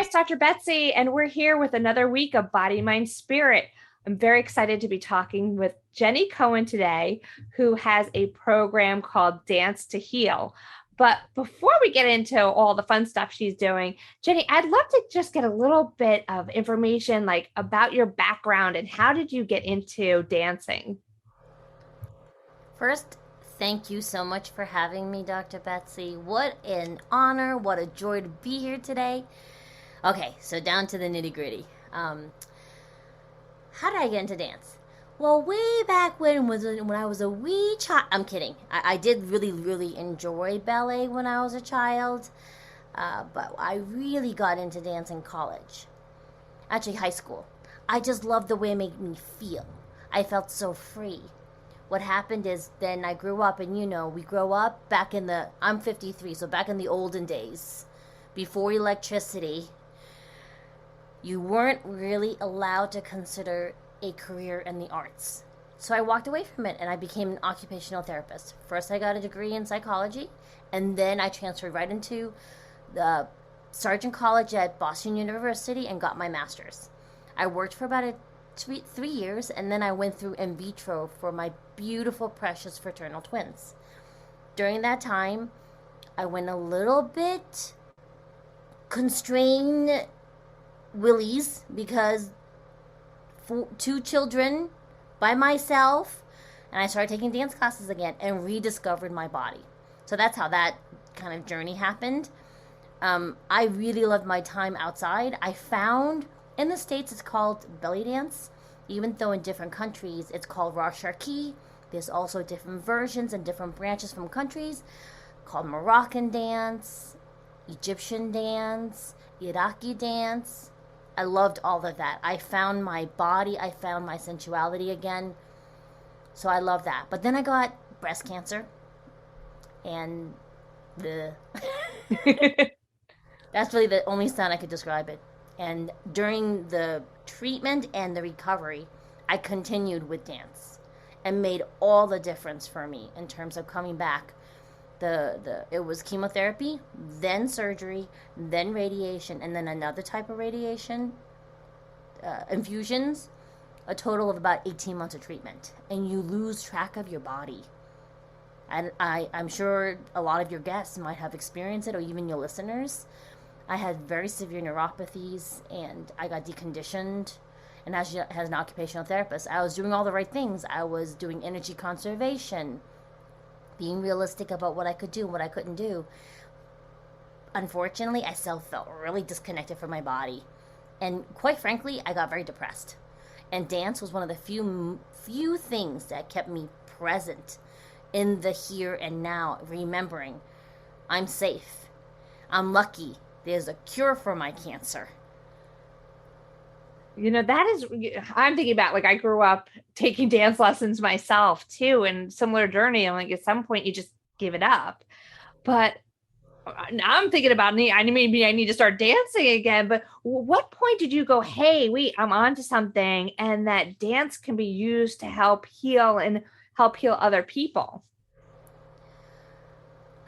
it's Dr. Betsy, and we're here with another week of Body, Mind, Spirit. I'm very excited to be talking with Jenny Cohen today, who has a program called Dance to Heal. But before we get into all the fun stuff she's doing, Jenny, I'd love to just get a little bit of information like about your background and how did you get into dancing? First, thank you so much for having me, Dr. Betsy. What an honor, what a joy to be here today. Okay, so down to the nitty gritty. How did I get into dance? Well, way back when I was a wee child. I'm kidding. I did really enjoy ballet when I was a child, but I really got into dance in college. Actually, high school. I just loved the way it made me feel. I felt so free. What happened is then I grew up, and we grow up back in I'm 53, so back in the olden days, before electricity, you weren't really allowed to consider a career in the arts. So I walked away from it and I became an occupational therapist. First, I got a degree in psychology, and then I transferred right into the Sargent College at Boston University and got my master's. I worked for about 3 years, and then I went through in vitro for my beautiful, precious fraternal twins. During that time, I went a little bit constrained willies because two children by myself, and I started taking dance classes again and rediscovered my body. So that's how that kind of journey happened. I really loved my time outside. I found in the States it's called belly dance, even though in different countries it's called Rashaki. There's also different versions and different branches from countries called Moroccan dance, Egyptian dance, Iraqi dance. I loved all of that. I found my body, I found my sensuality again. So I love that. But then I got breast cancer, and the that's really the only sound I could describe it. And during the treatment and the recovery, I continued with dance and made all the difference for me in terms of coming back. It was chemotherapy, then surgery, then radiation, and then another type of radiation, infusions, a total of about 18 months of treatment. And you lose track of your body. And I'm sure a lot of your guests might have experienced it, or even your listeners. I had very severe neuropathies, and I got deconditioned. And as an occupational therapist, I was doing all the right things. I was doing energy conservation, being realistic about what I could do and what I couldn't do. Unfortunately, I still felt really disconnected from my body. And quite frankly, I got very depressed. And dance was one of the few things that kept me present in the here and now, remembering I'm safe. I'm lucky. There's a cure for my cancer. That is, I'm thinking about like I grew up taking dance lessons myself too, and similar journey. And like at some point you just give it up. But now I'm thinking about maybe I need to start dancing again. But what point did you go, hey, wait, I'm onto something, and that dance can be used to help heal and help heal other people?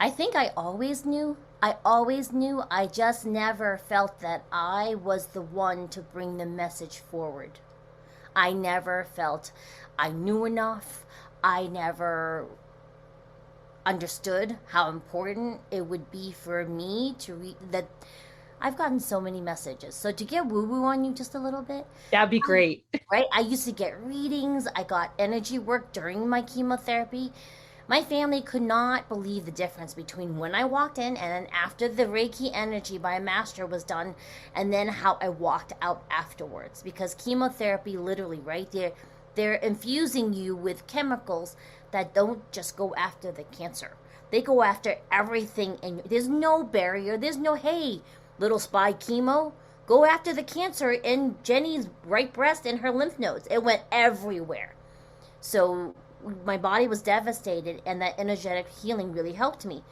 I think I always knew. I always knew. I just never felt that I was the one to bring the message forward. I never felt I knew enough. I never understood how important it would be for me to read that. I've gotten so many messages. So to get woo woo on you just a little bit, That'd be great. right? I used to get readings. I got energy work during my chemotherapy. My family could not believe the difference between when I walked in and then after the Reiki energy by a master was done, and then how I walked out afterwards. Because chemotherapy, literally, right there, they're infusing you with chemicals that don't just go after the cancer. They go after everything, and there's no barrier. There's no, hey, little spy chemo, go after the cancer in Jenny's right breast and her lymph nodes. It went everywhere. So my body was devastated, and that energetic healing really helped me.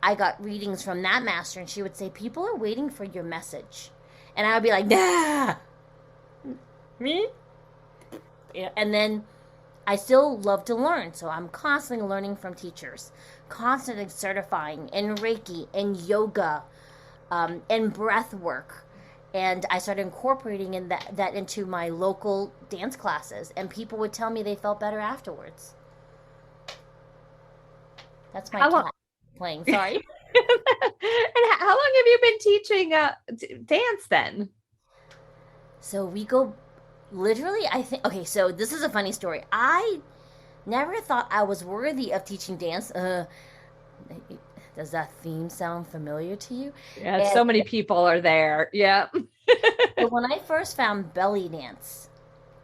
I got readings from that master, and she would say, people are waiting for your message. And I would be like, nah, me? Yeah. And then I still love to learn, so I'm constantly learning from teachers, constantly certifying in Reiki, in yoga, and breath work. And I started incorporating that into my local dance classes, and people would tell me they felt better afterwards. That's my How long? cat playing. And Sorry. how long have you been teaching dance then? So we go literally, I think, okay, so this is a funny story. I never thought I was worthy of teaching dance. Does that theme sound familiar to you? Yeah, And so many people are there. Yeah. so when I first found belly dance,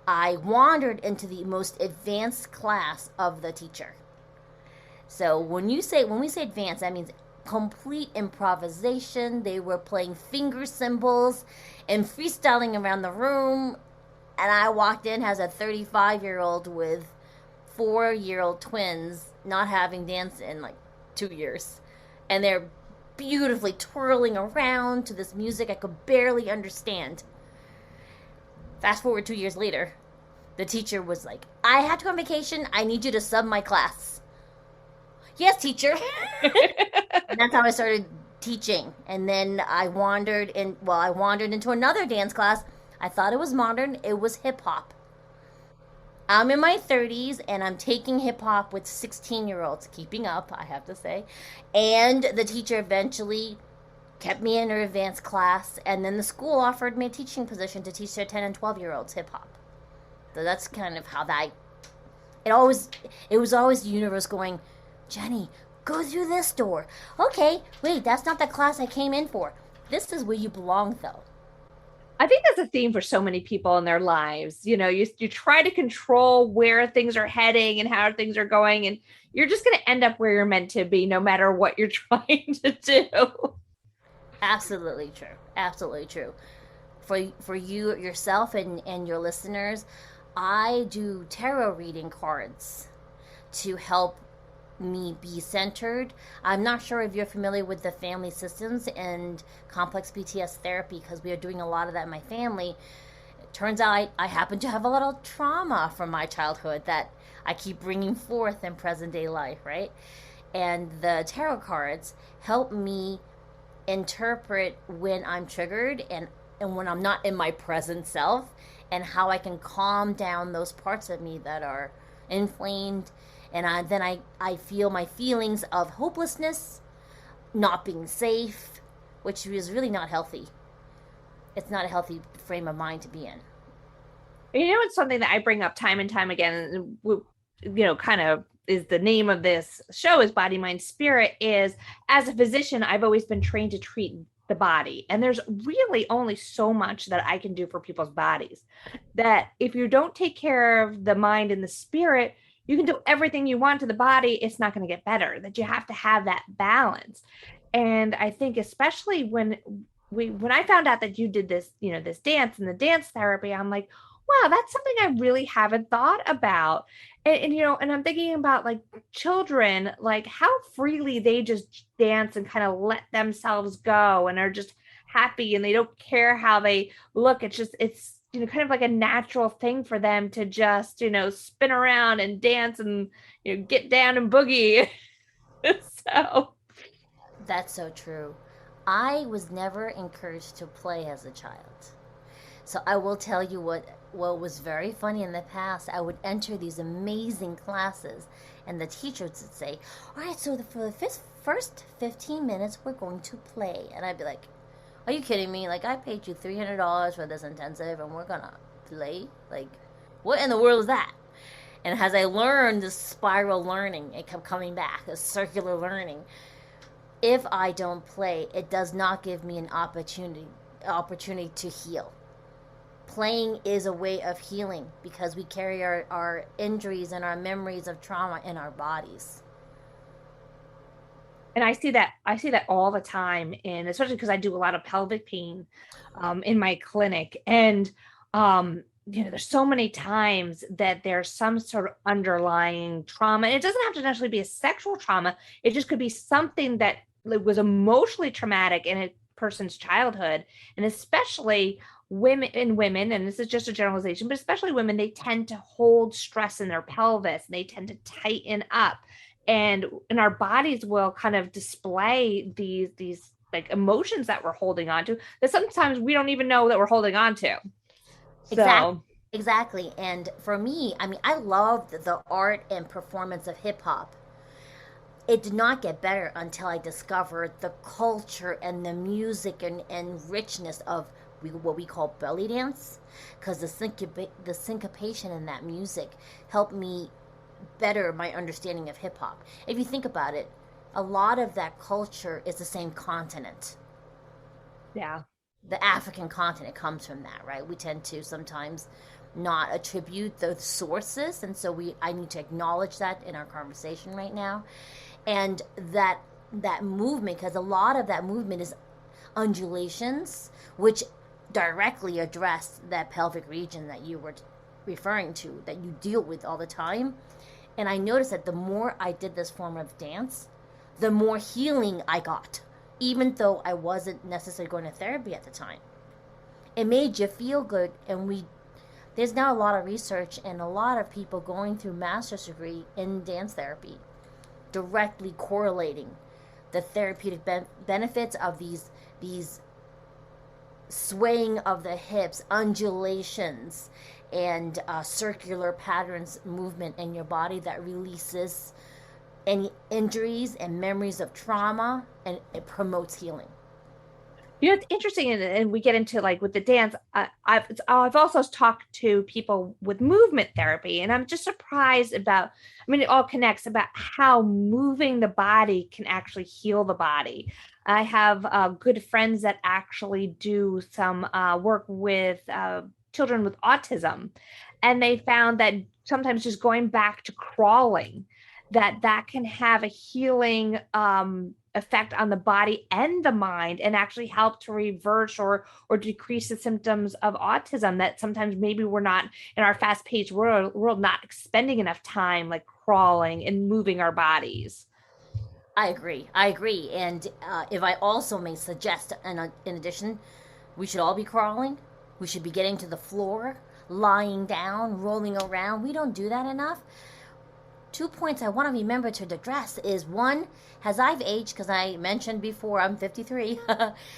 I wandered into the most advanced class of the teacher. So when we say advanced, that means complete improvisation. They were playing finger cymbals and freestyling around the room. And I walked in as a 35-year-old with 4-year-old twins, not having danced in like 2 years. And they're beautifully twirling around to this music I could barely understand. Fast forward 2 years later, the teacher was like, I had to go on vacation. I need you to sub my class. Yes, teacher. And that's how I started teaching. And then I wandered into another dance class. I thought it was modern. It was hip hop. I'm in my 30s and I'm taking hip hop with 16-year-olds, keeping up, I have to say. And the teacher eventually kept me in her advanced class, and then the school offered me a teaching position to teach their 10 and 12-year-olds hip hop. So that's kind of how that it was always the universe going, Jenny, go through this door. Okay, wait, that's not the class I came in for. This is where you belong, though. I think that's a theme for so many people in their lives. You try to control where things are heading and how things are going, and you're just going to end up where you're meant to be, no matter what you're trying to do. Absolutely true. Absolutely true. For you yourself and your listeners, I do tarot reading cards to help me be centered. I'm not sure if you're familiar with the family systems and complex PTS therapy, because we are doing a lot of that in my family. It turns out I happen to have a lot of trauma from my childhood that I keep bringing forth in present day life, right? And the tarot cards help me interpret when I'm triggered and when I'm not in my present self, and how I can calm down those parts of me that are inflamed. And I feel my feelings of hopelessness, not being safe, which is really not healthy. It's not a healthy frame of mind to be in. It's something that I bring up time and time again, kind of is the name of this show, is Body, Mind, Spirit. Is, as a physician, I've always been trained to treat the body. And there's really only so much that I can do for people's bodies. That if you don't take care of the mind and the spirit, you can do everything you want to the body, it's not going to get better. That you have to have that balance. And I think especially when I found out that you did this, this dance and the dance therapy, I'm like, wow, that's something I really haven't thought about. And I'm thinking about like children, like how freely they just dance and kind of let themselves go and are just happy, and they don't care how they look. It's kind of like a natural thing for them to just, spin around and dance and, get down and boogie. So That's so true. I was never encouraged to play as a child. So I will tell you what was very funny in the past. I would enter these amazing classes, and the teachers would say, "All right, so for the first 15 minutes, we're going to play." And I'd be like, "Are you kidding me? Like, I paid you $300 for this intensive, and we're gonna play? Like, what in the world is that?" And as I learned this spiral learning, it kept coming back, this circular learning. If I don't play, it does not give me an opportunity to heal. Playing is a way of healing because we carry our injuries and our memories of trauma in our bodies. and I see that all the time, and especially because I do a lot of pelvic pain in my clinic. And there's so many times that there's some sort of underlying trauma, and it doesn't have to necessarily be a sexual trauma. It just could be something that was emotionally traumatic in a person's childhood. And especially women, and this is just a generalization, but especially women, they tend to hold stress in their pelvis, and they tend to tighten up, and our bodies will kind of display these like emotions that we're holding on to that sometimes we don't even know that we're holding on to. Exactly. So Exactly. And for me, I mean, I loved the art and performance of hip hop. It did not get better until I discovered the culture and the music and richness of what we call belly dance, because the syncopation in that music helped me better my understanding of hip hop. If you think about it, a lot of that culture is the same continent. yeah. The African continent comes from that, right? We tend to sometimes not attribute the sources, and so we I need to acknowledge that in our conversation right now. And that movement, because a lot of that movement is undulations, which directly address that pelvic region that you were referring to, that you deal with all the time. And I noticed that the more I did this form of dance, the more healing I got, even though I wasn't necessarily going to therapy at the time. It made you feel good, and there's now a lot of research and a lot of people going through master's degree in dance therapy, directly correlating the therapeutic benefits of these swaying of the hips, undulations, and circular patterns movement in your body that releases any injuries and memories of trauma, and it promotes healing. You know, it's interesting, and we get into like with the dance. I've also talked to people with movement therapy, and I'm just surprised about. I mean, it all connects about how moving the body can actually heal the body. I have good friends that actually do some work with children with autism, and they found that sometimes just going back to crawling, that can have a healing effect on the body and the mind and actually help to reverse or decrease the symptoms of autism that sometimes maybe we're not in our fast-paced world not expending enough time like crawling and moving our bodies. I agree. I agree. And if I also may suggest, in addition, we should all be crawling. We should be getting to the floor, lying down, rolling around. We don't do that enough. 2 points I want to remember to address is one, as I've aged, because I mentioned before I'm 53.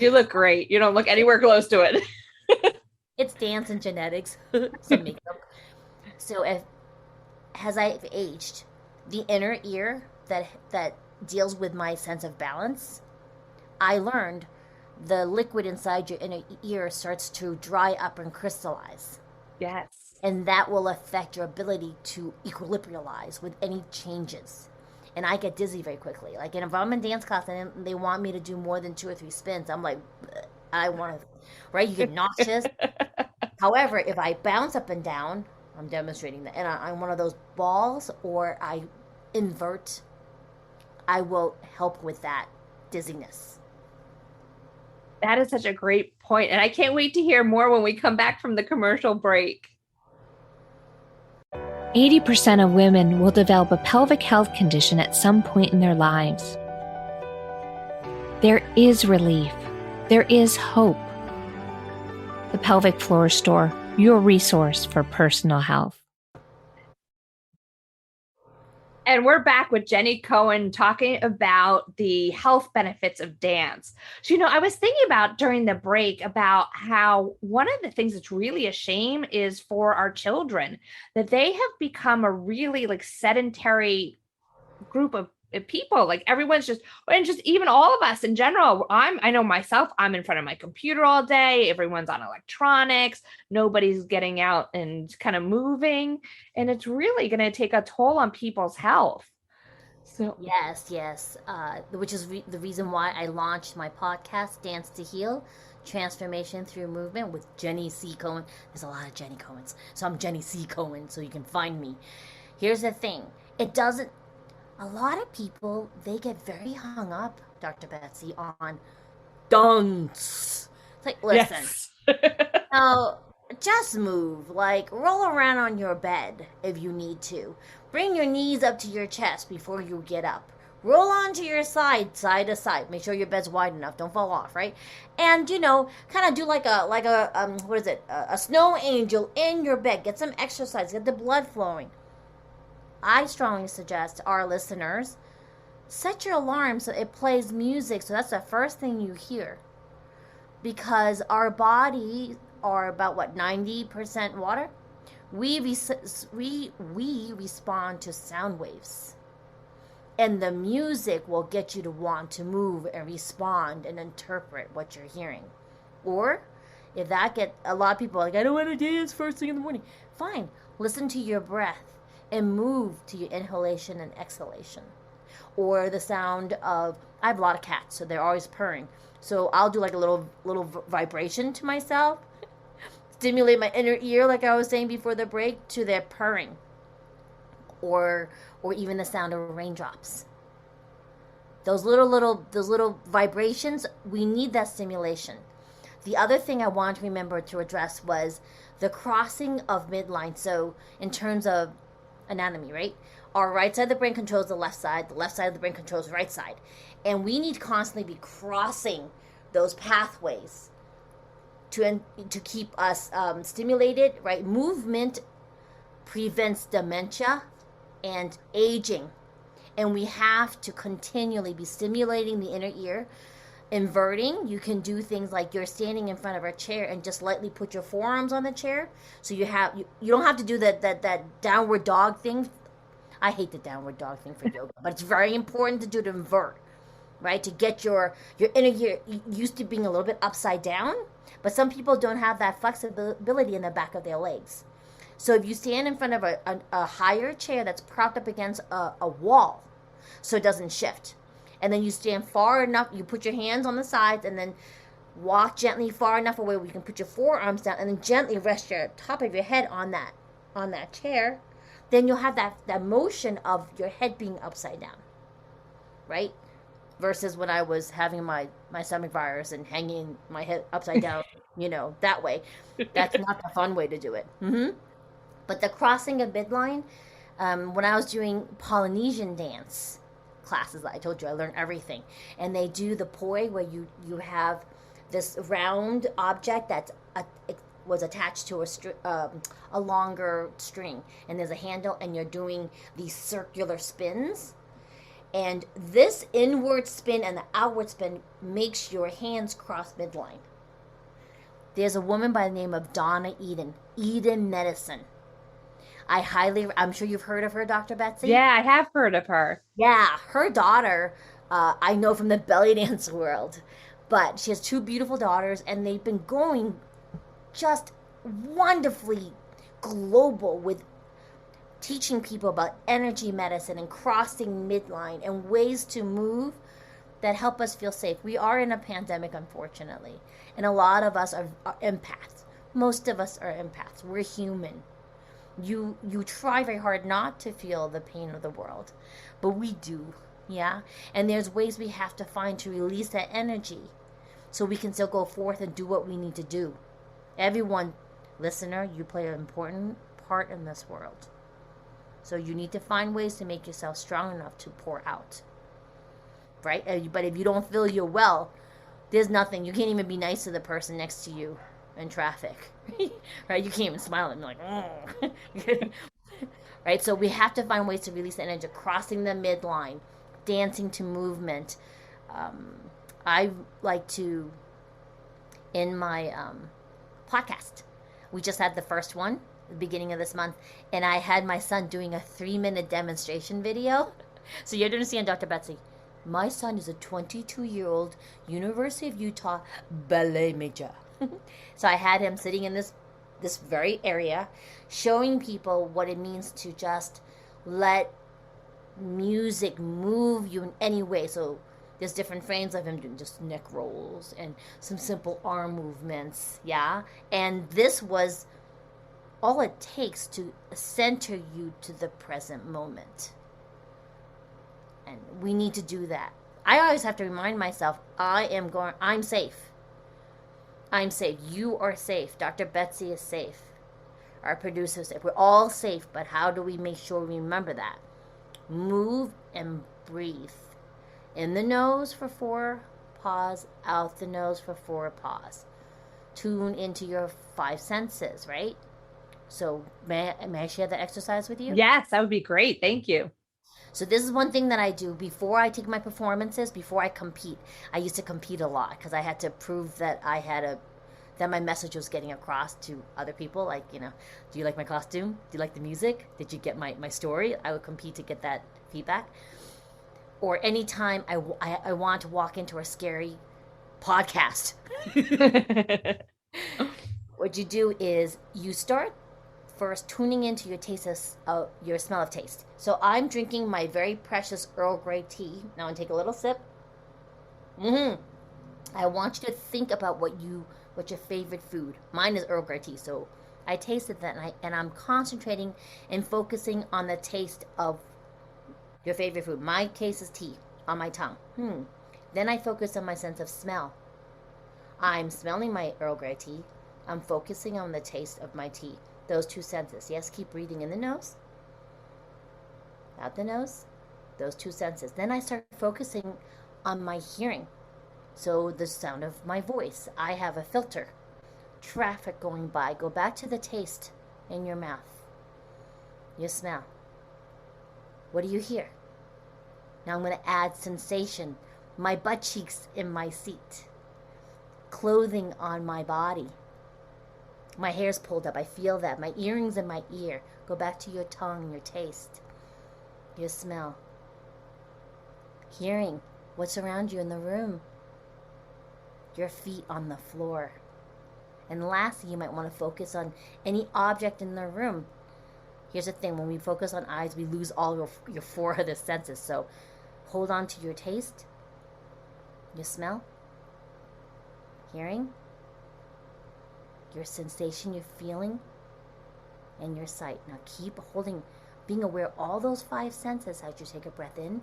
You look great. You don't look anywhere close to it. It's dance and genetics, some makeup. So as I've aged, the inner ear that deals with my sense of balance, I learned the liquid inside your inner ear starts to dry up and crystallize. Yes. And that will affect your ability to equilibrialize with any changes. And I get dizzy very quickly. Like, if I'm in dance class and they want me to do more than 2 or 3 spins, I'm like, I want to, right? You get nauseous. However, if I bounce up and down, I'm demonstrating that, and I'm one of those balls, or I invert, I will help with that dizziness. That is such a great point, and I can't wait to hear more when we come back from the commercial break. 80% of women will develop a pelvic health condition at some point in their lives. There is relief. There is hope. The Pelvic Floor Store, your resource for personal health. And we're back with Jenny Cohen talking about the health benefits of dance. So, I was thinking about during the break about how one of the things that's really a shame is for our children that they have become a really like sedentary group of people. Like everyone's and just even all of us in general. I know myself, I'm in front of my computer all day. Everyone's on electronics. Nobody's getting out and kind of moving. And it's really going to take a toll on people's health. So Yes. Which is the reason why I launched my podcast, Dance to Heal, Transformation Through Movement with Jenny C. Cohen. There's a lot of Jenny Cohens. So I'm Jenny C. Cohen, so you can find me. Here's the thing. A lot of people, they get very hung up, Dr. Betsy, on dance. It's like, listen, yes. now just move. Like, roll around on your bed if you need to. Bring your knees up to your chest before you get up. Roll onto your side to side. Make sure your bed's wide enough. Don't fall off, right? And, kind of do like a snow angel in your bed. Get some exercise. Get the blood flowing. I strongly suggest our listeners Set your alarm so it plays music, so that's the first thing you hear. Because our body are about what, 90% water. We respond to sound waves, and the music will get you to want to move and respond and interpret what you're hearing. Or if that get a lot of people are like, I don't want to dance first thing in the morning. Fine, listen to your breath and move to your inhalation and exhalation. Or the sound of, I have a lot of cats, so they're always purring. So I'll do like a little vibration to myself, stimulate my inner ear, like I was saying before the break, to their purring, or even the sound of raindrops. Those little vibrations, we need that stimulation. The other thing I wanted to remember to address was the crossing of midline. So in terms of anatomy, right? Our right side of the brain controls the left side of the brain controls the right side. And we need to constantly be crossing those pathways to keep us stimulated, right? Movement prevents dementia and aging. And we have to continually be stimulating the inner ear. Inverting, you can do things like you're standing in front of a chair and just lightly put your forearms on the chair. So you don't have to do that downward dog thing. I hate the downward dog thing for yoga, but it's very important to do to invert, right? To get your inner ear used to being a little bit upside down, but some people don't have that flexibility in the back of their legs. So if you stand in front of a higher chair that's propped up against a wall, so it doesn't shift, and then you stand far enough, you put your hands on the sides, and then walk gently far enough away where you can put your forearms down, and then gently rest your top of your head on that chair. Then you'll have that motion of your head being upside down, right? Versus when I was having my stomach virus and hanging my head upside down, that way. That's not the fun way to do it. But the crossing of midline, when I was doing Polynesian dance classes, I told you I learned everything. And they do the poi where you have this round object that was attached to a longer string, and there's a handle, and you're doing these circular spins. And this inward spin and the outward spin makes your hands cross midline. There's a woman by the name of Donna Eden Medicine. I'm sure you've heard of her, Dr. Betsy. Yeah, I have heard of her. Yeah, her daughter, I know from the belly dance world, but she has two beautiful daughters, and they've been going just wonderfully global with teaching people about energy medicine and crossing midline and ways to move that help us feel safe. We are in a pandemic, unfortunately, and a lot of us are empaths. Most of us are empaths. We're human. You try very hard not to feel the pain of the world, but we do, yeah? And there's ways we have to find to release that energy so we can still go forth and do what we need to do. Everyone, listener, you play an important part in this world. So you need to find ways to make yourself strong enough to pour out, right? But if you don't feel you're well, there's nothing. You can't even be nice to the person next to you in traffic, right? You can't even smile at them, like, oh. Right? So we have to find ways to release the energy, crossing the midline, dancing to movement. I like to, in my podcast, we just had the first one the beginning of this month, and I had my son doing a 3-minute demonstration video. So you understand, Dr. Betsy, my son is a 22-year-old University of Utah ballet major. So I had him sitting in this very area, showing people what it means to just let music move you in any way. So there's different frames of him doing just neck rolls and some simple arm movements, yeah? And this was all it takes to center you to the present moment. And we need to do that. I always have to remind myself, I'm safe. I'm safe. You are safe. Dr. Betsy is safe. Our producer is safe. We're all safe, but how do we make sure we remember that? Move and breathe. In the nose for 4, pause. Out the nose for 4, pause. Tune into your 5 senses, right? So may I share that exercise with you? Yes, that would be great. Thank you. So this is one thing that I do before I take my performances, before I compete. I used to compete a lot because I had to prove that I had a that my message was getting across to other people. Like, do you like my costume? Do you like the music? Did you get my story? I would compete to get that feedback. Or anytime I want to walk into a scary podcast, what you do is you start first tuning into your taste your smell of taste. So I'm drinking my very precious Earl Grey tea. Now I'm take a little sip. I want you to think about what's your favorite food. Mine is Earl Grey tea, so I tasted that and I'm concentrating and focusing on the taste of your favorite food. My case is tea on my tongue. Then I focus on my sense of smell. I'm smelling my Earl Grey tea. I'm focusing on the taste of my tea. Those two senses. Yes, keep breathing in the nose, out the nose, those two senses. Then I start focusing on my hearing. So the sound of my voice. I have a filter. Traffic going by. Go back to the taste in your mouth. Your smell. What do you hear? Now I'm going to add sensation. My butt cheeks in my seat. Clothing on my body. My hair's pulled up. I feel that. My earrings in my ear. Go back to your tongue, your taste, your smell. Hearing what's around you in the room. Your feet on the floor. And lastly, you might want to focus on any object in the room. Here's the thing. When we focus on eyes, we lose all your four other senses. So hold on to your taste, your smell, hearing, your sensation, your feeling, and your sight. Now keep holding, being aware of all those five senses as you take a breath in.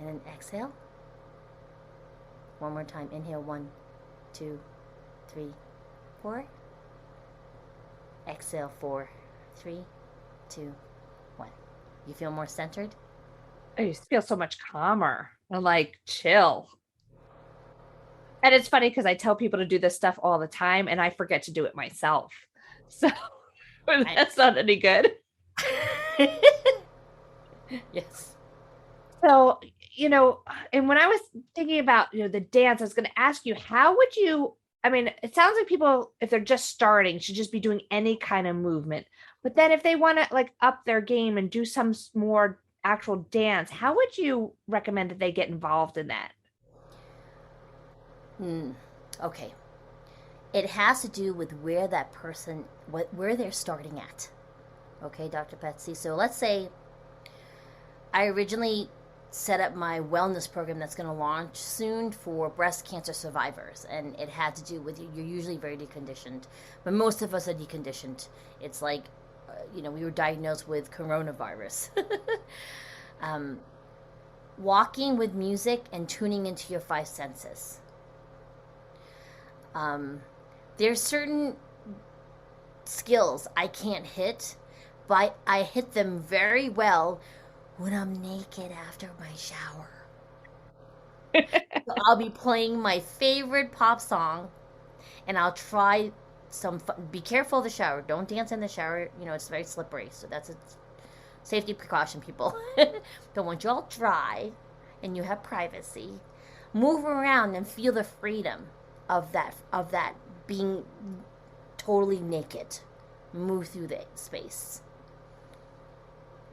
And then exhale. One more time. Inhale. 1, 2, 3, 4. Exhale. 4, 3, 2, 1. You feel more centered? I just feel so much calmer and like chill. And it's funny because I tell people to do this stuff all the time and I forget to do it myself. So that's not any good. Yes. So, and when I was thinking about, the dance, I was going to ask you, how would you, I mean, it sounds like people, if they're just starting, should just be doing any kind of movement. But then if they want to like up their game and do some more actual dance, how would you recommend that they get involved in that? Okay. It has to do with where that person, where they're starting at. Okay, Dr. Betsy. So let's say I originally set up my wellness program that's going to launch soon for breast cancer survivors, and it had to do with you're usually very deconditioned, but most of us are deconditioned. It's like we were diagnosed with coronavirus. Walking with music and tuning into your five senses. There's certain skills I can't hit, but I hit them very well when I'm naked after my shower. So I'll be playing my favorite pop song, and I'll try some fun. Be careful of the shower. Don't dance in the shower. It's very slippery. So that's a safety precaution, people. But once you're all dry and you have privacy, move around and feel the freedom of that being totally naked. Move through the space.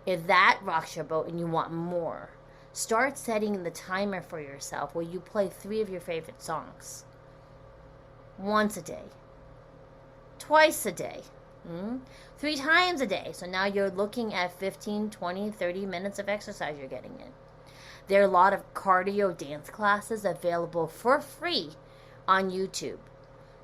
If that rocks your boat and you want more, start setting the timer for yourself where you play 3 of your favorite songs. Once a day. Twice a day. 3 times a day. So now you're looking at 15, 20, 30 minutes of exercise you're getting in. There are a lot of cardio dance classes available for free on YouTube.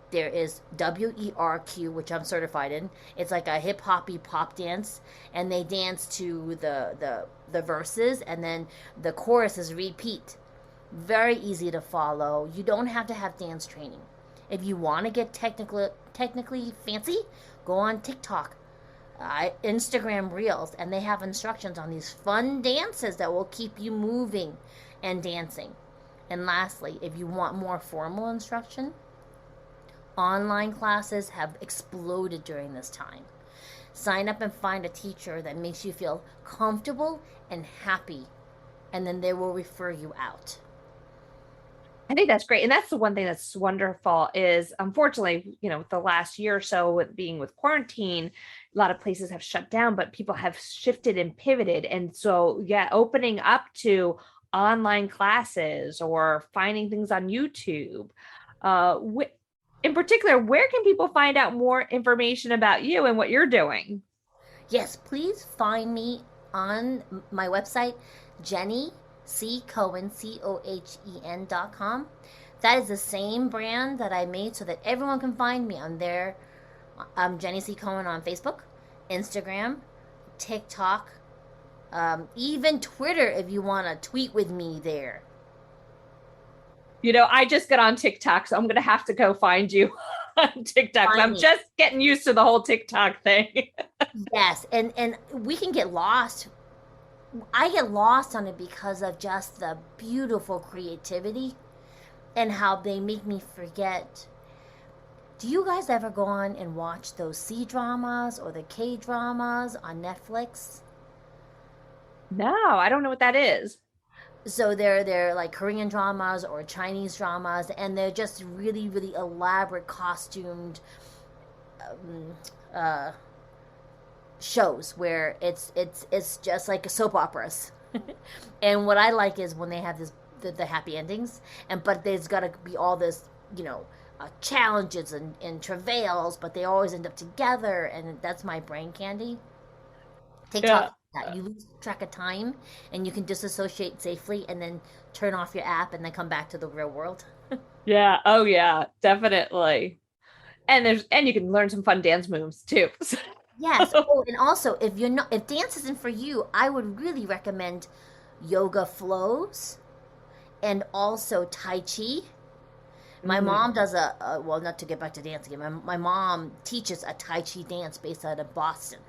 There is WERQ, which I'm certified in. It's like a hip-hoppy pop dance, and they dance to the verses, and then the chorus is repeat. Very easy to follow. You don't have to have dance training. If you want to get technically fancy, go on TikTok, Instagram Reels, and they have instructions on these fun dances that will keep you moving and dancing. And lastly, if you want more formal instruction, online classes have exploded during this time. Sign up and find a teacher that makes you feel comfortable and happy, and then they will refer you out. I think that's great. And that's the one thing that's wonderful is unfortunately, the last year or so with being with quarantine, a lot of places have shut down, but people have shifted and pivoted. And so, yeah, opening up to online classes or finding things on YouTube. In particular, where can people find out more information about you and what you're doing? Yes, please find me on my website, Jenny C Cohen, COHEN.com. That is the same brand that I made so that everyone can find me on there. I'm Jenny C Cohen on Facebook, Instagram, TikTok, even Twitter if you want to tweet with me there. I just got on TikTok, so I'm going to have to go find you on TikTok. Find I'm me. just getting used to the whole TikTok thing. Yes, and we can get lost. I get lost on it because of just the beautiful creativity and how they make me forget. Do you guys ever go on and watch those C dramas or the K dramas on Netflix? No, I don't know what that is. So they're like Korean dramas or Chinese dramas, and they're just really really elaborate costumed um, uh, shows where it's just like soap operas. And what I like is when they have the happy endings, and but there's got to be all this you know challenges and travails, but they always end up together, and that's my brain candy. Yeah. TikTok, that you lose track of time and you can disassociate safely and then turn off your app and then come back to the real world. Yeah. Oh yeah, definitely. And you can learn some fun dance moves too. Yes. Oh, and also if dance isn't for you, I would really recommend yoga flows and also Tai Chi. My Mhm. mom does well, not to get back to dance again. My mom teaches a Tai Chi dance based out of Boston,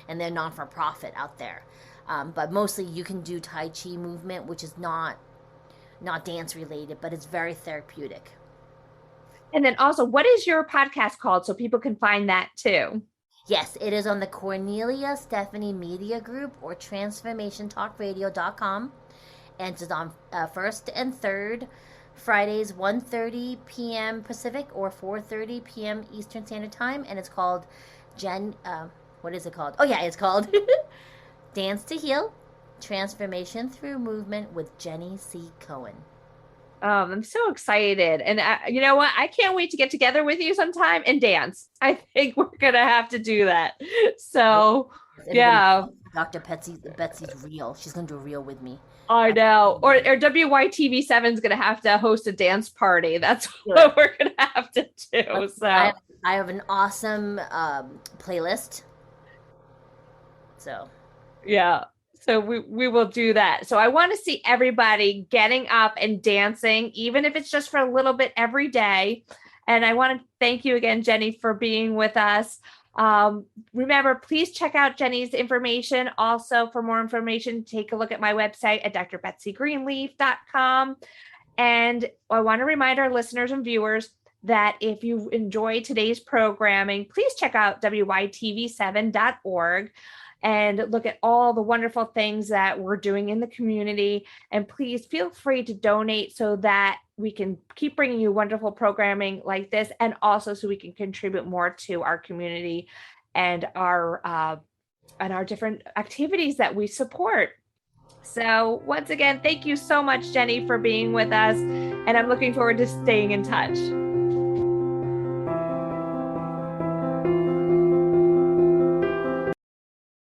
and they're non for profit out there. But mostly you can do Tai Chi movement, which is not dance related, but it's very therapeutic. And then also, what is your podcast called so people can find that too? Yes, it is on the Cornelia Stephanie Media Group or transformationtalkradio.com. And it's on first and third Fridays, 1:30 p.m. Pacific or 4:30 p.m. Eastern Standard Time. And it's called Jen. What is it called? Oh, yeah, it's called Dance to Heal Transformation Through Movement with Jenny C. Cohen. I'm so excited. And you know what? I can't wait to get together with you sometime and dance. I think we're going to have to do that. So, Everybody, yeah, Dr. Betsy's real. She's going to do a reel with me. I know. Or WYTV7 is going to have to host a dance party. That's Good. what we're going to have to do. So, I have an awesome playlist. So, yeah. So we will do that. So I want to see everybody getting up and dancing, even if it's just for a little bit every day. And I want to thank you again, Jenny, for being with us. Remember, please check out Jenny's information. Also, for more information, take a look at my website at drbetsygreenleaf.com. And I want to remind our listeners and viewers that if you enjoy today's programming, please check out wytv7.org and look at all the wonderful things that we're doing in the community. And please feel free to donate so that we can keep bringing you wonderful programming like this, and also so we can contribute more to our community and our different activities that we support. So once again, thank you so much, Jenny, for being with us. And I'm looking forward to staying in touch.